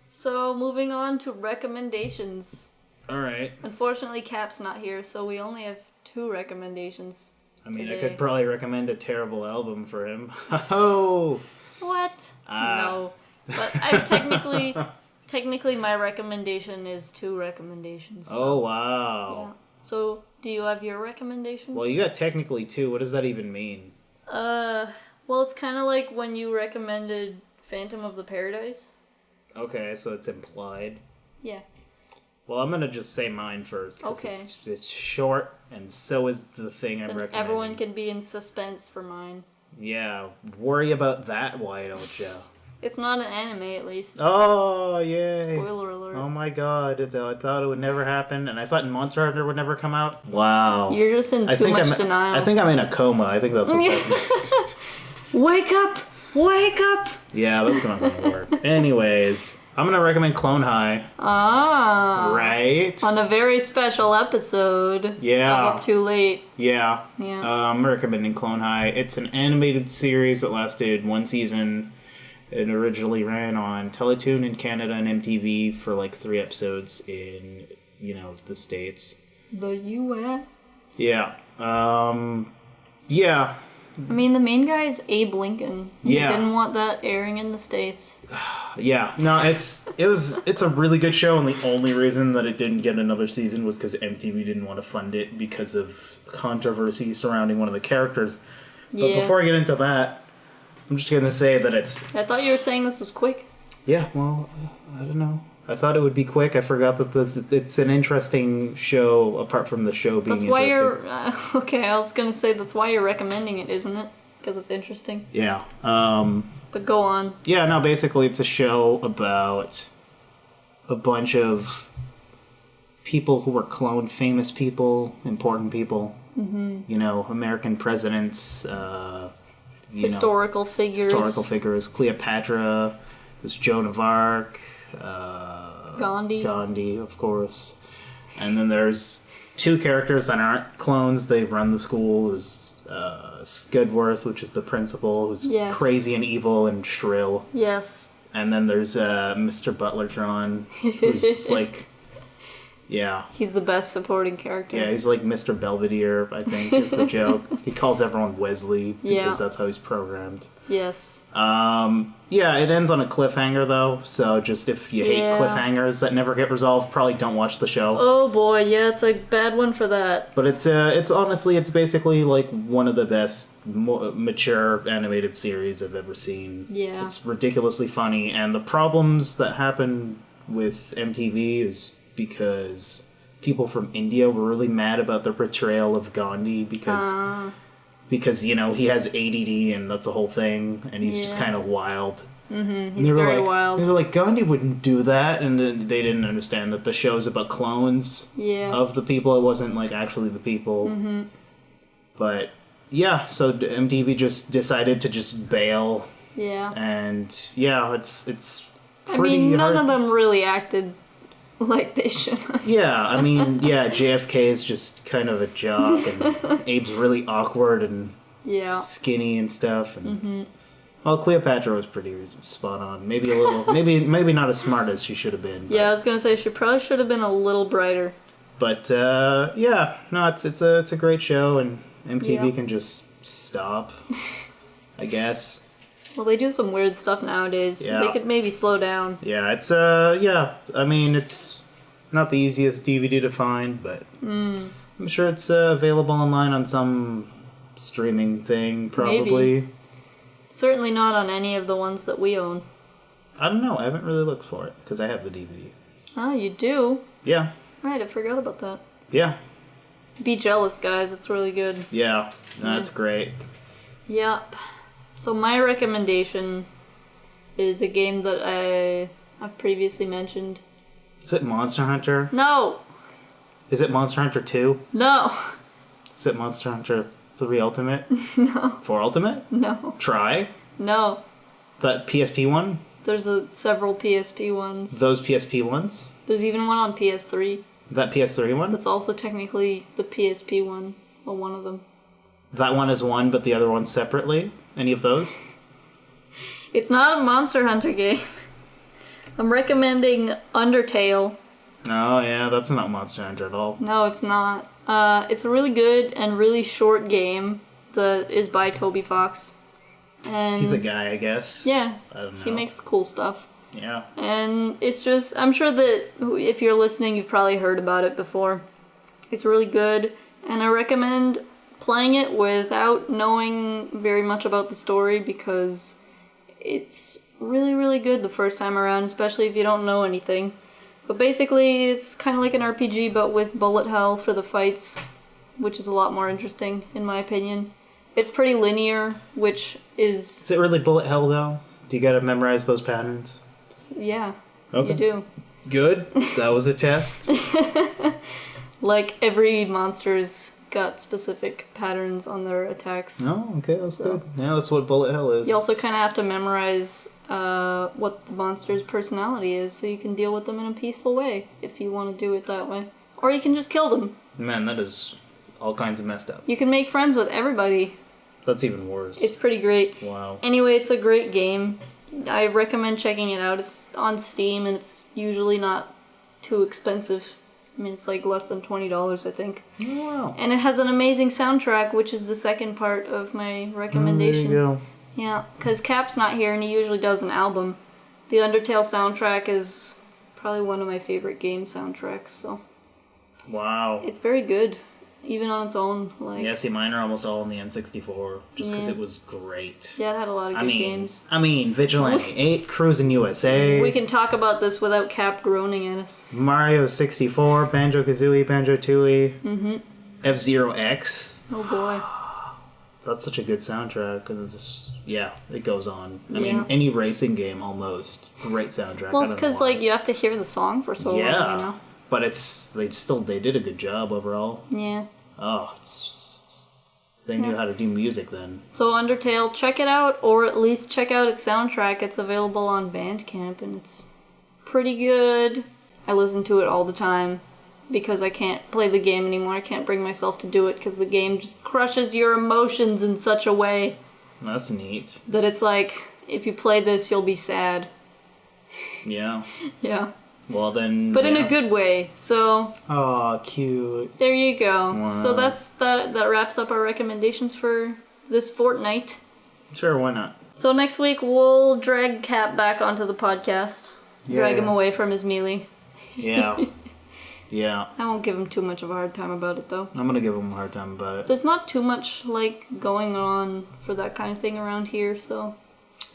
So, moving on to recommendations. Alright. Unfortunately, Cap's not here, so we only have 2 recommendations. I mean, today. I could probably recommend a terrible album for him. Oh! What? No. But I've technically my recommendation is 2 recommendations. So. Oh, wow. Yeah. So, do you have your recommendation? Well, you got technically 2. What does that even mean? Well, it's kind of like when you recommended Phantom of the Paradise. Okay, so it's implied. Yeah. Well, I'm going to just say mine first. Okay. It's short, and so is the thing I'm Then recommending. everyone can be in suspense for mine. Yeah, worry about that, why don't you? It's not an anime, at least. Oh, yay. Spoiler alert. Oh my god, I thought it would never happen, and I thought Monster Hunter would never come out. Wow. You're just in too much denial. I think I'm in a coma. I think that's what's happening. Wake up! Wake up! Yeah, that's not going to work. Anyways, I'm going to recommend Clone High. Ah. Right? On a very special episode. Of Up Too Late. Yeah. Yeah. I'm recommending Clone High. It's an animated series that lasted 1 season. It originally ran on Teletoon in Canada and MTV for like 3 episodes in, the States. The U.S.? Yeah. Yeah. I mean, the main guy is Abe Lincoln. Yeah. He didn't want that airing in the States. Yeah. No, it's a really good show, and the only reason that it didn't get another season was because MTV didn't want to fund it because of controversy surrounding one of the characters. But before I get into that, I'm just going to say that it's... I thought you were saying this was quick. Yeah, well, I don't know. I thought it would be quick. I forgot that it's an interesting show, apart from the show being interesting. That's why you're... okay, I was going to say that's why you're recommending it, isn't it? Because it's interesting. Yeah. But go on. Yeah, no, basically it's a show about a bunch of people who were cloned, famous people, important people. Mm-hmm. American presidents, historical figures. Cleopatra, there's Joan of Arc, Gandhi, of course. And then there's 2 characters that aren't clones. They run the school. There's Skudworth, which is the principal, who's crazy and evil and shrill. Yes. And then there's Mr. Butlertron, who's like... Yeah. He's the best supporting character. Yeah, he's like Mr. Belvedere, I think, is the joke. He calls everyone Wesley because that's how he's programmed. Yes. Yeah, it ends on a cliffhanger, though, so just if you hate cliffhangers that never get resolved, probably don't watch the show. Oh boy, yeah, it's a bad one for that. But it's honestly, it's basically like one of the best mature animated series I've ever seen. Yeah. It's ridiculously funny, and the problems that happen with MTV is because people from India were really mad about the portrayal of Gandhi because he has ADD and that's a whole thing, and he's just kind of wild. Mm-hmm. He's very wild. They were like, Gandhi wouldn't do that, and they didn't understand that the show's about clones of the people. It wasn't like actually the people. Mm-hmm. But yeah, so MTV just decided to just bail. Yeah. And yeah, it's pretty none hard. of them really acted like they should have. Yeah, JFK is just kind of a jock, and Abe's really awkward and skinny and stuff. And well, Cleopatra was pretty spot on. Maybe a little, maybe not as smart as she should have been. Yeah, I was gonna say she probably should have been a little brighter. But yeah, no, it's a great show, and MTV can just stop, I guess. Well, they do some weird stuff nowadays. Yeah. They could maybe slow down. Yeah, it's it's not the easiest DVD to find, but I'm sure it's available online on some streaming thing, probably. Maybe. Certainly not on any of the ones that we own. I don't know. I haven't really looked for it because I have the DVD. Oh, you do? Yeah. Right, I forgot about that. Yeah. Be jealous, guys. It's really good. Yeah, that's great. Yep. So my recommendation is a game that I've previously mentioned. Is it Monster Hunter? No! Is it Monster Hunter 2? No! Is it Monster Hunter 3 Ultimate? No. 4 Ultimate? No. Try? No. That PSP one? There's several PSP ones. Those PSP ones? There's even one on PS3. That PS3 one? That's also technically the PSP one. Well, one of them. That one is one, but the other one's separately? Any of those? It's not a Monster Hunter game. I'm recommending Undertale. Oh, yeah, that's not Monster Hunter at all. No, it's not. It's a really good and really short game that is by Toby Fox. And he's a guy, I guess. Yeah. I don't know. He makes cool stuff. Yeah. And it's just, I'm sure that if you're listening, you've probably heard about it before. It's really good, and I recommend playing it without knowing very much about the story because it's really, really good the first time around, especially if you don't know anything. But basically, it's kind of like an RPG, but with bullet hell for the fights, which is a lot more interesting, in my opinion. It's pretty linear, which is... Is it really bullet hell, though? Do you gotta memorize those patterns? Yeah, okay. You do. Good. That was a test. Like, every monster's got specific patterns on their attacks. Oh, okay, that's good. Yeah, that's what bullet hell is. You also kind of have to memorize what the monster's personality is so you can deal with them in a peaceful way if you want to do it that way. Or you can just kill them. Man, that is all kinds of messed up. You can make friends with everybody. That's even worse. It's pretty great. Wow. Anyway, it's a great game. I recommend checking it out. It's on Steam and it's usually not too expensive. I mean, it's like less than $20, I think. Oh, wow. And it has an amazing soundtrack, which is the second part of my recommendation. There you go. Yeah, because Cap's not here and he usually does an album. The Undertale soundtrack is probably one of my favorite game soundtracks, so... Wow. It's very good, even on its own. Like, yeah, see, mine are almost all on the N64, just because it was great. Yeah, it had a lot of good games. I mean, Vigilante 8, Cruisin' USA. We can talk about this without Cap groaning at us. Mario 64, Banjo-Kazooie, Banjo-Tooie, F-Zero X. Oh boy. That's such a good soundtrack, and it's just, yeah, it goes on. I mean, any racing game, almost. Great soundtrack. Well, it's because, like, you have to hear the song for so long, you know? But they did a good job overall. Yeah. Oh, it's just, they knew how to do music then. So Undertale, check it out, or at least check out its soundtrack. It's available on Bandcamp, and it's pretty good. I listen to it all the time because I can't play the game anymore. I can't bring myself to do it because the game just crushes your emotions in such a way. That's neat. That it's like, if you play this, you'll be sad. Yeah. Yeah. Well then... But in a good way, so... Oh, cute. There you go. Wow. So that wraps up our recommendations for this fortnight. Sure, why not? So next week, we'll drag Cap back onto the podcast. Yeah. Drag him away from his melee. Yeah. Yeah. I won't give him too much of a hard time about it, though. I'm gonna give him a hard time about it. There's not too much, like, going on for that kind of thing around here, so...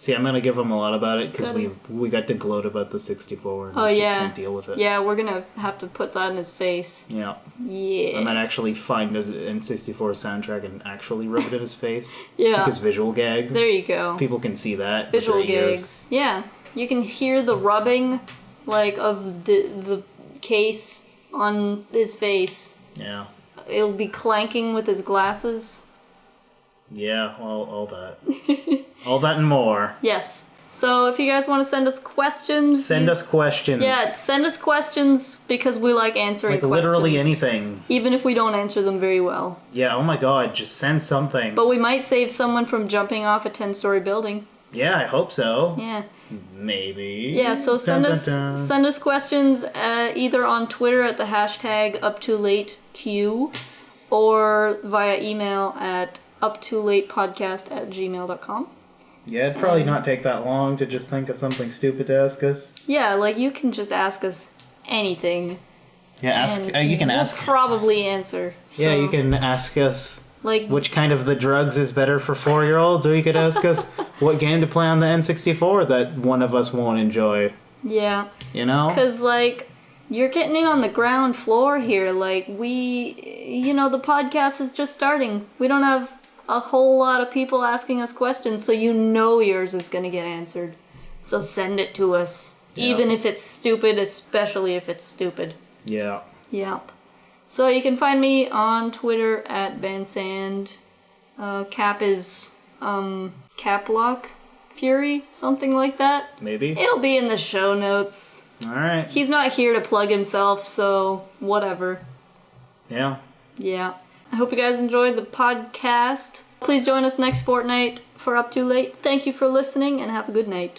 See, I'm gonna give him a lot about it because Good. we got to gloat about the 64 and Oh, he yeah. just can't deal with it. Yeah, we're gonna have to put that in his face. Yeah. Yeah. I might actually find his N64 soundtrack and actually rub it in his face. Yeah. Because visual gag. There you go. People can see that. Visual with their ears. gigs. Yeah. You can hear the rubbing, like, of the case on his face. Yeah. It'll be clanking with his glasses. Yeah, all that. All that and more. Yes. So if you guys want to send us questions... Send us questions. Yeah, send us questions because we like answering Like questions. literally anything. Even if we don't answer them very well. Yeah, oh my god, just send something. But we might save someone from jumping off a 10-story building. Yeah, I hope so. Yeah. Maybe. Yeah, so Dun, dun, dun. send us questions either on Twitter at the hashtag UpTooLateQ or via email at UpTooLatePodcast@gmail.com. Yeah, it'd probably not take that long to just think of something stupid to ask us. Yeah, like you can just ask us anything. Yeah, and you can we'll ask. probably answer. Yeah, So, you can ask us like which kind of the drugs is better for 4-year-olds, or you could ask us what game to play on the N64 that one of us won't enjoy. yeah, You know? because like you're getting in on the ground floor here. Like the podcast is just starting. We don't have a whole lot of people asking us questions, so yours is gonna get answered. So send it to us, Yeah. even if it's stupid, especially if it's stupid. Yeah. Yep. So you can find me on Twitter at banndsand. Cap is Caplock Fury, something like that. Maybe. It'll be in the show notes. Alright. He's not here to plug himself, so whatever. Yeah. Yeah. I hope you guys enjoyed the podcast. Please join us next fortnight for Up Too Late. Thank you for listening and have a good night.